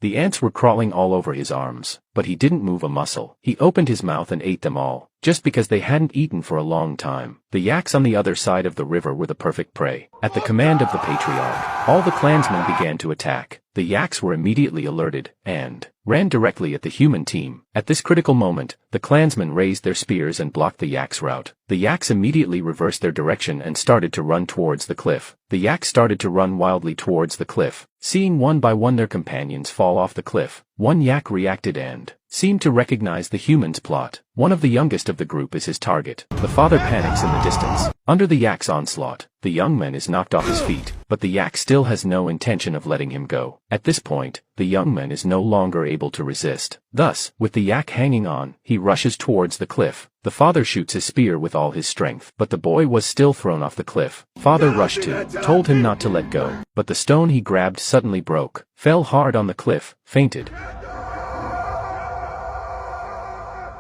The ants were crawling all over his arms, but he didn't move a muscle. He opened his mouth and ate them all, just because they hadn't eaten for a long time. The yaks on the other side of the river were the perfect prey. At the command of the patriarch, all the clansmen began to attack. The yaks were immediately alerted, and ran directly at the human team. At this critical moment, the clansmen raised their spears and blocked the yaks' route. The yaks immediately reversed their direction and started to run towards the cliff. The yaks started to run wildly towards the cliff, seeing one by one their companions fall off the cliff. One yak reacted and seemed to recognize the human's plot. One of the youngest of the group is his target. The father panics in the distance. Under the yak's onslaught, the young man is knocked off his feet, but the yak still has no intention of letting him go. At this point, the young man is no longer able to resist. Thus, with the yak hanging on, he rushes towards the cliff. The father shoots his spear with all his strength, but the boy was still thrown off the cliff. Father rushed to, told him not to let go, but the stone he grabbed suddenly broke, fell hard on the cliff, fainted.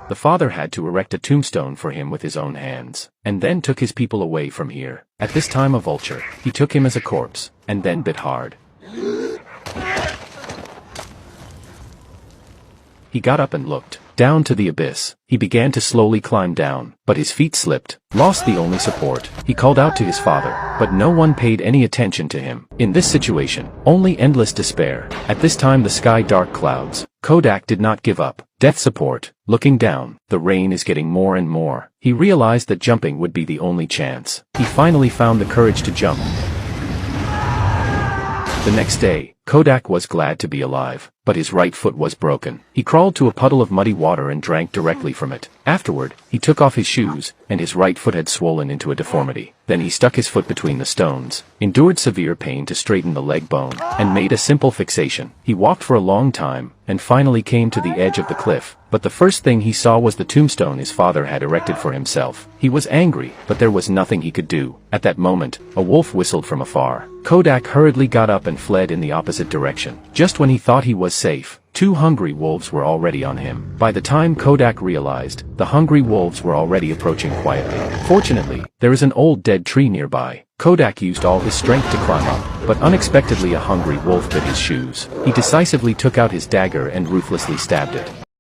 The father had to erect a tombstone for him with his own hands, and then took his people away from here. At this time a vulture, he took him as a corpse, and then bit hard. He got up and looked down to the abyss. He began to slowly climb down, but his feet slipped, lost the only support. He called out to his father, but no one paid any attention to him. In this situation, only endless despair. At this time the sky dark clouds. Kodak did not give up. Death support. Looking down, the rain is getting more and more. He realized that jumping would be the only chance. He finally found the courage to jump. The next day, Kodak was glad to be alive, but his right foot was broken. He crawled to a puddle of muddy water and drank directly from it. Afterward, he took off his shoes, and his right foot had swollen into a deformity. Then he stuck his foot between the stones, endured severe pain to straighten the leg bone, and made a simple fixation. He walked for a long time, and finally came to the edge of the cliff. But the first thing he saw was the tombstone his father had erected for himself. He was angry, but there was nothing he could do. At that moment, a wolf whistled from afar. Kodak hurriedly got up and fled in the opposite direction. Just when he thought he was safe, two hungry wolves were already on him. By the time Kodak realized, the hungry wolves were already approaching quietly. Fortunately, there is an old dead tree nearby. Kodak used all his strength to climb up, but unexpectedly a hungry wolf bit his shoes. He decisively took out his dagger and ruthlessly stabbed it.